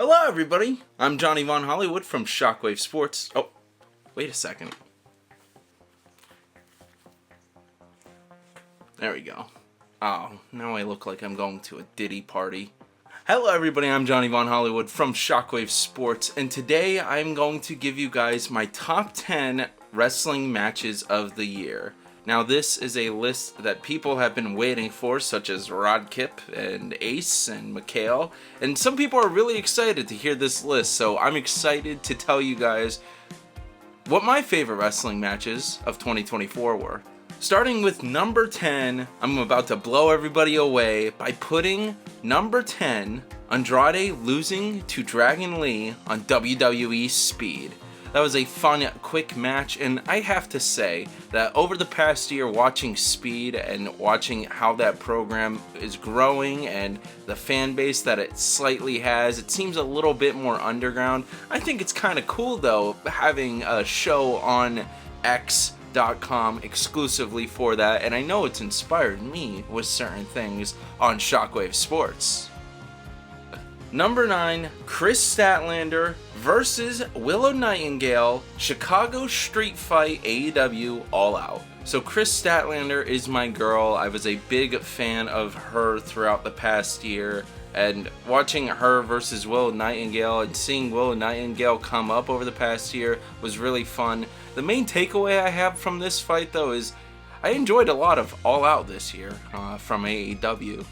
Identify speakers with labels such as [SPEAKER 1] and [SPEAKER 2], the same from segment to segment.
[SPEAKER 1] Hello everybody, I'm Johnny Von Hollywood from Shockwave Sports. Oh, wait a second. There we go. Oh, now I look like I'm going to a Diddy party. Hello everybody, I'm Johnny Von Hollywood from Shockwave Sports, and today I'm going to give you guys my top 10 wrestling matches of the year. Now this is a list that people have been waiting for, such as Rod Kip and Ace and Mikhail, and some people are really excited to hear this list, so I'm excited to tell you guys what my favorite wrestling matches of 2024 were. Starting with number 10, I'm about to blow everybody away by putting number 10, Andrade losing to Dragon Lee on WWE Speed. That was a fun, quick match, and I have to say that over the past year, watching Speed and watching how that program is growing and the fan base that it slightly has, it seems a little bit more underground. I think it's kind of cool, though, having a show on X.com exclusively for that, and I know it's inspired me with certain things on Shockwave Sports. Number 9, Chris Statlander versus Willow Nightingale, Chicago Street Fight AEW All Out. So Chris Statlander is my girl. I was a big fan of her throughout the past year, and watching her versus Willow Nightingale and seeing Willow Nightingale come up over the past year was really fun. The main takeaway I have from this fight, though, is I enjoyed a lot of All Out this year from AEW.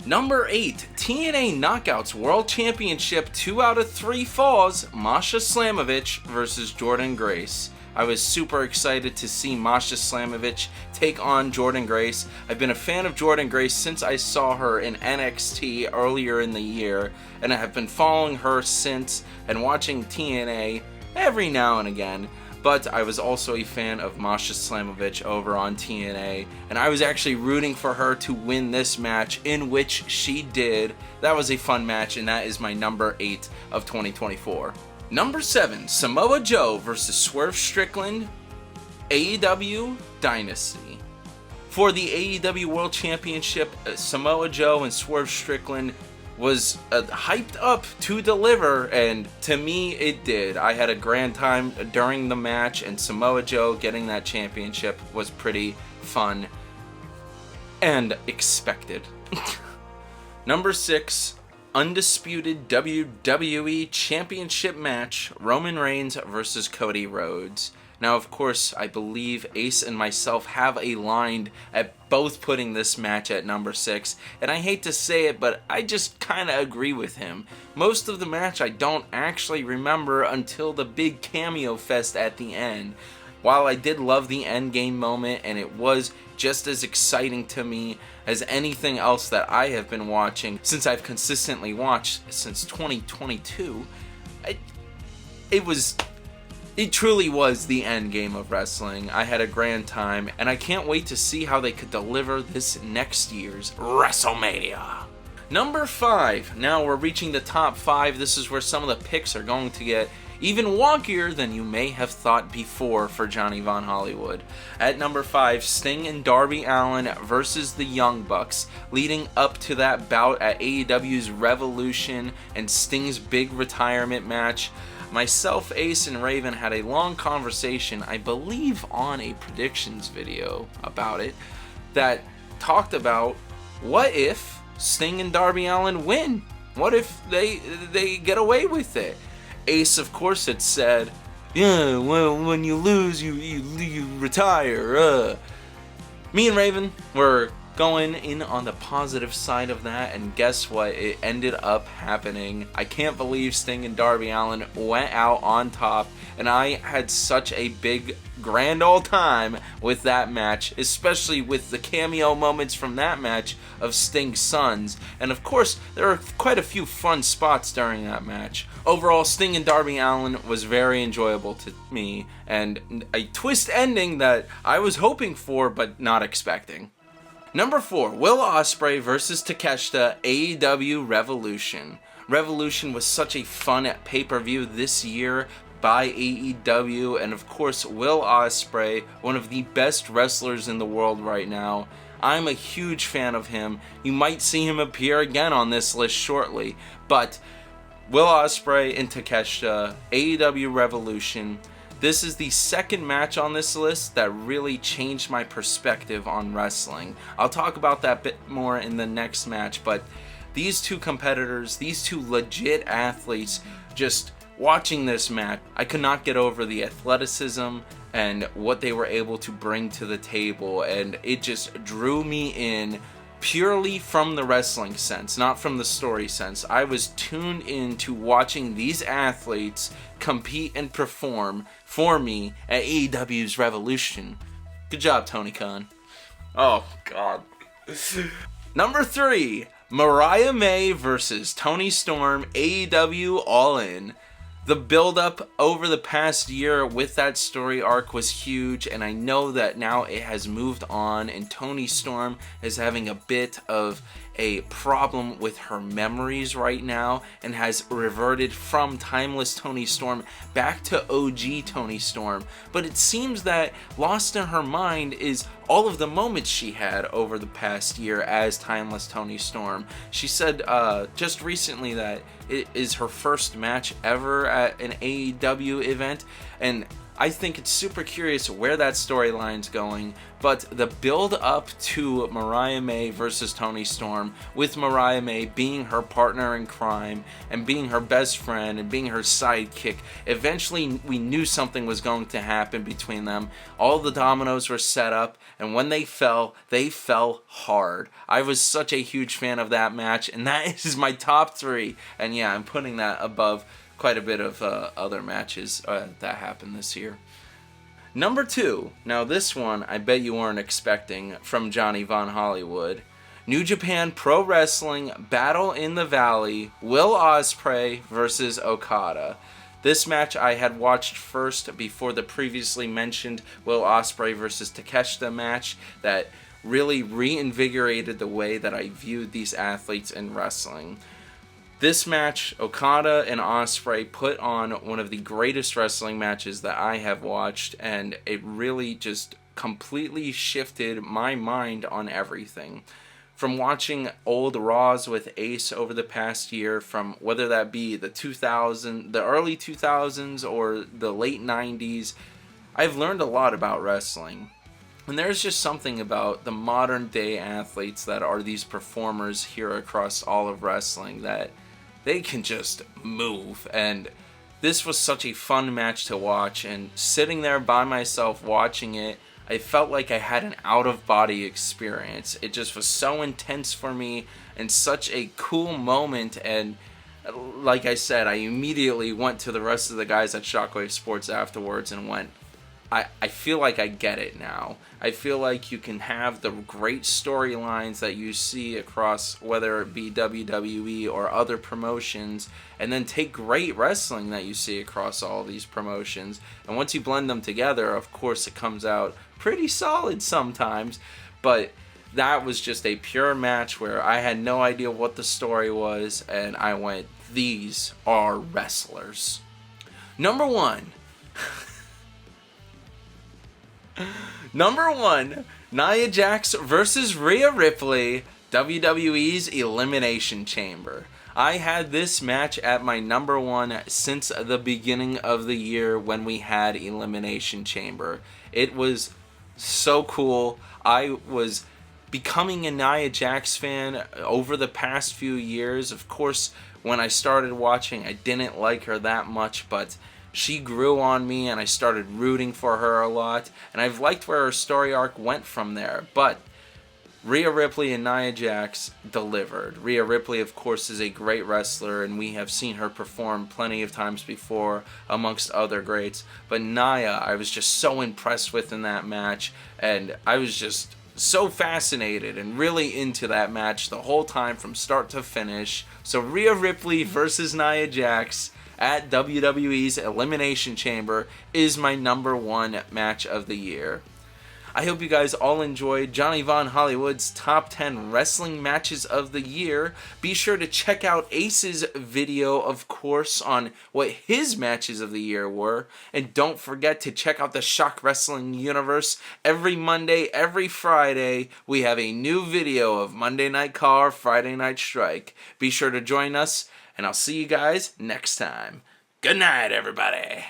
[SPEAKER 1] Number 8, TNA Knockouts World Championship 2 out of 3 falls, Masha Slamovich versus Jordynne Grace. I was super excited to see Masha Slamovich take on Jordynne Grace. I've been a fan of Jordynne Grace since I saw her in NXT earlier in the year, and I have been following her since and watching TNA every now and again. But I was also a fan of Masha Slamovich over on TNA, and I was actually rooting for her to win this match, in which she did. That was a fun match, and that is my number 8 of 2024. Number 7, Samoa Joe versus Swerve Strickland, AEW Dynasty. For the AEW World Championship, Samoa Joe and Swerve Strickland was hyped up to deliver, and to me it did. I had a grand time during the match, and Samoa Joe getting that championship was pretty fun and expected. Number 6, undisputed WWE Championship match, Roman Reigns versus Cody Rhodes. Now, of course, I believe Ace and myself have aligned at both putting this match at number 6, and I hate to say it, but I just kind of agree with him. Most of the match I don't actually remember until the big cameo fest at the end. While I did love the endgame moment, and it was just as exciting to me as anything else that I have been watching since I've consistently watched since 2022, it truly was the end game of wrestling. I had a grand time, and I can't wait to see how they could deliver this next year's WrestleMania. Number 5. Now we're reaching the top 5. This is where some of the picks are going to get even wonkier than you may have thought before for Johnny Von Hollywood. At number 5, Sting and Darby Allin versus the Young Bucks, leading up to that bout at AEW's Revolution and Sting's big retirement match. Myself, Ace, and Raven had a long conversation, I believe on a predictions video about it, that talked about what if Sting and Darby Allin win? What if they get away with it? Ace, of course, had said, yeah, well, when you lose, you retire. Me and Raven were going in on the positive side of that, and guess what? It ended up happening. I can't believe Sting and Darby Allin went out on top, and I had such a big grand old time with that match, especially with the cameo moments from that match of Sting's sons, and of course there are quite a few fun spots during that match. Overall, Sting and Darby Allin was very enjoyable to me, and a twist ending that I was hoping for but not expecting. Number 4, Will Ospreay versus Takeshita, AEW Revolution. Revolution was such a fun pay-per-view this year by AEW, and of course Will Ospreay, one of the best wrestlers in the world right now. I'm a huge fan of him. You might see him appear again on this list shortly. But Will Ospreay and Takeshita, AEW Revolution. This is the second match on this list that really changed my perspective on wrestling. I'll talk about that bit more in the next match, but these two competitors, these two legit athletes, just watching this match, I could not get over the athleticism and what they were able to bring to the table, and it just drew me in purely from the wrestling sense, not from the story sense. I was tuned into watching these athletes compete and perform for me at AEW's Revolution. Good job, Tony Khan. Oh, God. Number 3, Mariah May versus Toni Storm, AEW All In. The build-up over the past year with that story arc was huge, and I know that now it has moved on, and Toni Storm is having a bit of a problem with her memories right now and has reverted from timeless Toni Storm back to OG Toni Storm. But it seems that lost in her mind is all of the moments she had over the past year as timeless Toni Storm. She said just recently that it is her first match ever at an AEW event, and I think it's super curious where that storyline's going, but the build up to Mariah May versus Toni Storm, with Mariah May being her partner in crime and being her best friend and being her sidekick, eventually we knew something was going to happen between them. All the dominoes were set up, and when they fell hard. I was such a huge fan of that match, and that is my top 3, and yeah, I'm putting that above quite a bit of other matches that happened this year. Number 2, now this one I bet you weren't expecting from Johnny Von Hollywood. New Japan Pro Wrestling Battle in the Valley, Will Ospreay versus Okada. This match I had watched first before the previously mentioned Will Ospreay versus Takeshita match that really reinvigorated the way that I viewed these athletes in wrestling. This match, Okada and Ospreay put on one of the greatest wrestling matches that I have watched, and it really just completely shifted my mind on everything. From watching old Raws with Ace over the past year, from whether that be the early 2000s or the late 90s, I've learned a lot about wrestling. And there's just something about the modern day athletes that are these performers here across all of wrestling that they can just move, and this was such a fun match to watch, and sitting there by myself watching it, I felt like I had an out-of-body experience. It just was so intense for me, and such a cool moment, and like I said, I immediately went to the rest of the guys at Shockwave Sports afterwards and went, I feel like I get it now. I feel like you can have the great storylines that you see across whether it be WWE or other promotions, and then take great wrestling that you see across all these promotions. And once you blend them together, of course, it comes out pretty solid sometimes. But that was just a pure match where I had no idea what the story was, and I went, these are wrestlers. Number 1. Number 1, Nia Jax versus Rhea Ripley, WWE's Elimination Chamber. I had this match at my number 1 since the beginning of the year when we had Elimination Chamber. It was so cool. I was becoming a Nia Jax fan over the past few years. Of course, when I started watching, I didn't like her that much, but she grew on me and I started rooting for her a lot, and I've liked where her story arc went from there. But Rhea Ripley and Nia Jax delivered. Rhea Ripley, of course, is a great wrestler, and we have seen her perform plenty of times before, amongst other greats. But Nia, I was just so impressed with in that match, and I was just so fascinated and really into that match the whole time from start to finish. So Rhea Ripley versus Nia Jax at WWE's Elimination Chamber is my number 1 match of the year. I hope you guys all enjoyed Johnny Von Hollywood's top 10 wrestling matches of the year. Be sure to check out Ace's video, of course, on what his matches of the year were. And don't forget to check out the Shock Wrestling Universe. Every Monday, every Friday, we have a new video of Monday Night Car, Friday Night Strike. Be sure to join us, and I'll see you guys next time. Good night, everybody.